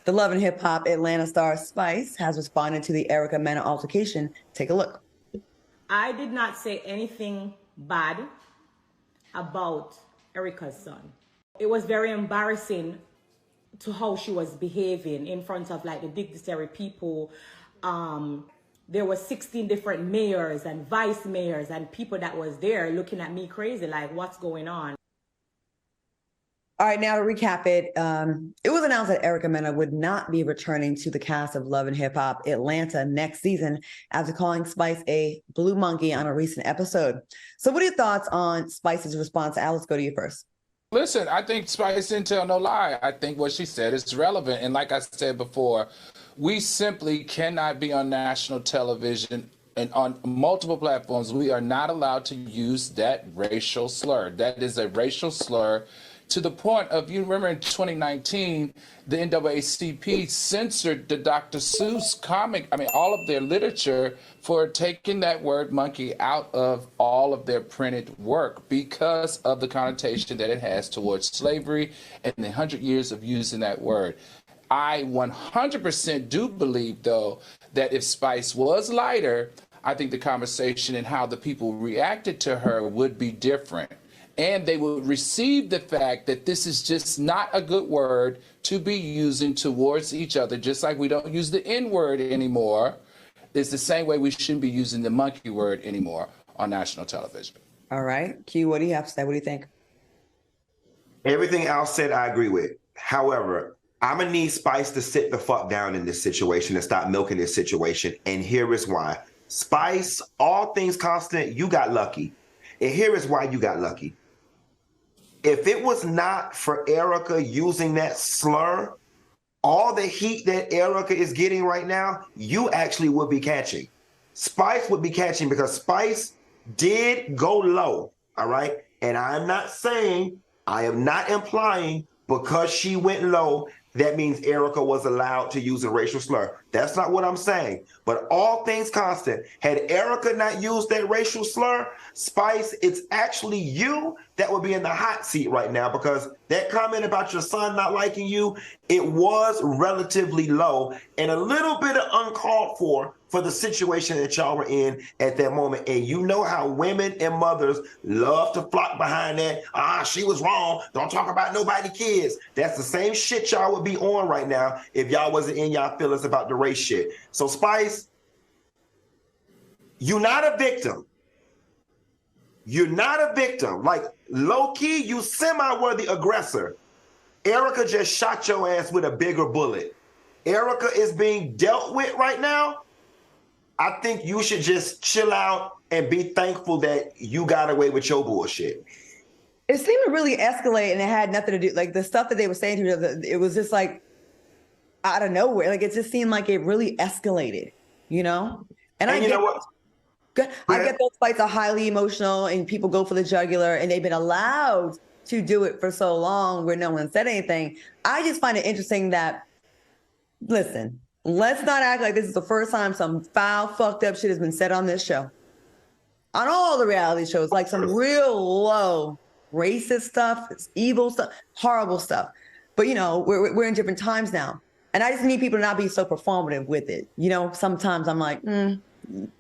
The Love and Hip Hop Atlanta star Spice has responded to the Erica Mena altercation. Take a look. I did not say anything bad about Erica's son. It was very embarrassing to how she was behaving in front of like the dignitary people. There were 16 different mayors and vice mayors and people that was there looking at me crazy, like what's going on? All right, now to recap it, it was announced that Erica Mena would not be returning to the cast of Love and Hip Hop Atlanta next season after calling Spice a blue monkey on a recent episode. So what are your thoughts on Spice's response? Al, let's go to you first. Listen, I think Spice didn't tell no lie. I think what she said is relevant. And like I said before, we simply cannot be on national television and on multiple platforms. We are not allowed to use that racial slur. That is a racial slur. To the point of, you remember in 2019, the NAACP censored the Dr. Seuss comic, all of their literature for taking that word monkey out of all of their printed work because of the connotation that it has towards slavery and the 100 years of using that word. I 100% do believe, though, that if Spice was lighter, I think the conversation and how the people reacted to her would be different. And they will receive the fact that this is just not a good word to be using towards each other, just like we don't use the N word anymore. It's the same way we shouldn't be using the monkey word anymore on national television. All right. Q, what do you have to say? What do you think? Everything Al said, I agree with. However, I'm going to need Spice to sit the fuck down in this situation and stop milking this situation. And here is why. Spice, all things constant, you got lucky. And here is why you got lucky. If it was not for Erica using that slur, all the heat that Erica is getting right now, you actually would be catching. Spice would be catching because Spice did go low, all right? And I'm not saying, I am not implying because she went low, that means Erica was allowed to use a racial slur. That's not what I'm saying. But all things constant, had Erica not used that racial slur, Spice, it's actually you that would be in the hot seat right now, because that comment about your son not liking you, it was relatively low and a little bit of uncalled for the situation that y'all were in at that moment. And you know how women and mothers love to flock behind that. She was wrong. Don't talk about nobody kids. That's the same shit y'all would be on right now if y'all wasn't in y'all feelings about the race shit. So Spice, you're not a victim. You're not a victim. Like, low-key, you semi-worthy aggressor. Erica just shot your ass with a bigger bullet. Erica is being dealt with right now. I think you should just chill out and be thankful that you got away with your bullshit. It seemed to really escalate, and it had nothing to do, like the stuff that they were saying to each other, it was just like out of nowhere. Like, it just seemed like it really escalated, you know? And I you know what? I get those fights are highly emotional and people go for the jugular, and they've been allowed to do it for so long where no one said anything. I just find it interesting that, listen, let's not act like this is the first time some foul, fucked up shit has been said on this show. On all the reality shows, like some real low racist stuff, it's evil stuff, horrible stuff. But, you know, we're in different times now. And I just need people to not be so performative with it. You know, sometimes I'm like,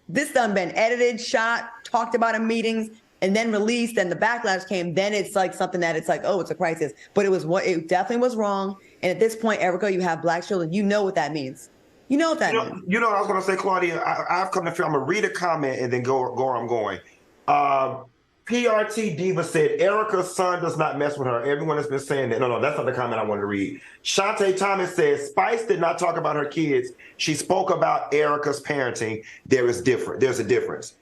this done been edited, shot, talked about in meetings, and then released, and the backlash came. Then it's like something that it's like, oh, it's a crisis. But it definitely was wrong. And at this point, Erica, you have Black children. You know what that means. You know what that means. You know what I was going to say, Claudia? I've come to feel, I'm going to read a comment and then go where I'm going. PRT Diva said, Erica's son does not mess with her. Everyone has been saying that. No, that's not the comment I wanted to read. Shantae Thomas says, Spice did not talk about her kids. She spoke about Erica's parenting. There's a difference.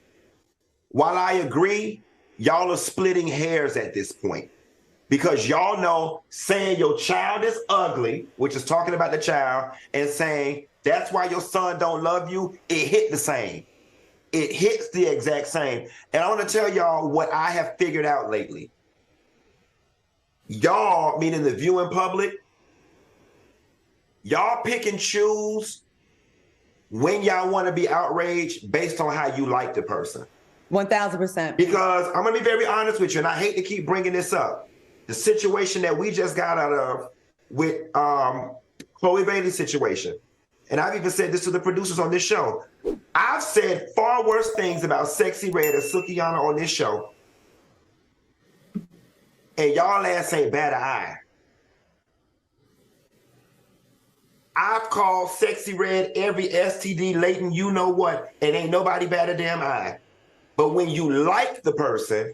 While I agree, y'all are splitting hairs at this point. Because y'all know saying your child is ugly, which is talking about the child, and saying that's why your son don't love you, it hit the same. It hits the exact same. And I want to tell y'all what I have figured out lately. Y'all, meaning the viewing public, y'all pick and choose when y'all want to be outraged based on how you like the person. 1,000%. Because I'm going to be very honest with you, and I hate to keep bringing this up. The situation that we just got out of with Chloe Bailey situation. And I've even said this to the producers on this show. I've said far worse things about Sexy Red and Sukiyana on this show. And y'all ass ain't bat an eye. I've called Sexy Red every STD latent you know what, and ain't nobody bat a damn eye. But when you like the person,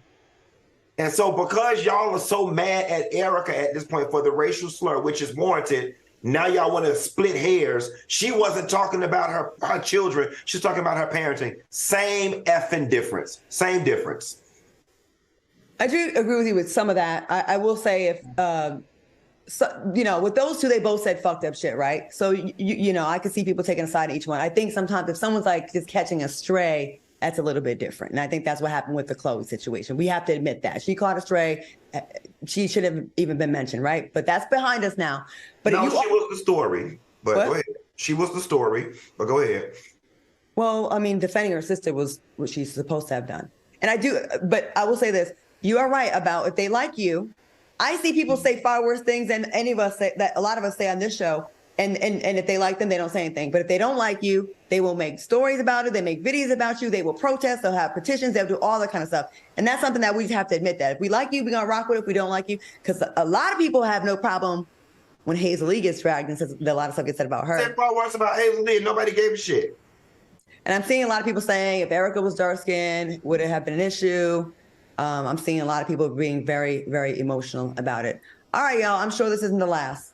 and so because y'all are so mad at Erica at this point for the racial slur, which is warranted, now y'all want to split hairs. She wasn't talking about her children. She's talking about her parenting. Same effing difference. Same difference. I do agree with you with some of that. I will say if, so, you know, with those two, they both said fucked up shit, right? So, you know, I could see people taking a side of each one. I think sometimes if someone's like just catching a stray, that's a little bit different. And I think that's what happened with the Chloe situation. We have to admit that. She caught a stray. She should have even been mentioned, right? But that's behind us now. But no, she was the story. But what? Go ahead. She was the story. But go ahead. Well, I mean, defending her sister was what she's supposed to have done. And I do, but I will say this. You are right about if they like you. I see people say far worse things than any of us say, that a lot of us say on this show. And if they like them, they don't say anything. But if they don't like you, they will make stories about it. They make videos about you. They will protest. They'll have petitions. They'll do all that kind of stuff. And that's something that we have to admit that if we like you, we're going to rock with it. If we don't like you, because a lot of people have no problem when Hazel Lee gets dragged and says a lot of stuff gets said about her. Said far worse about Hazel Lee and nobody gave a shit. And I'm seeing a lot of people saying if Erica was dark skinned, would it have been an issue? I'm seeing a lot of people being very, very emotional about it. All right, y'all. I'm sure this isn't the last.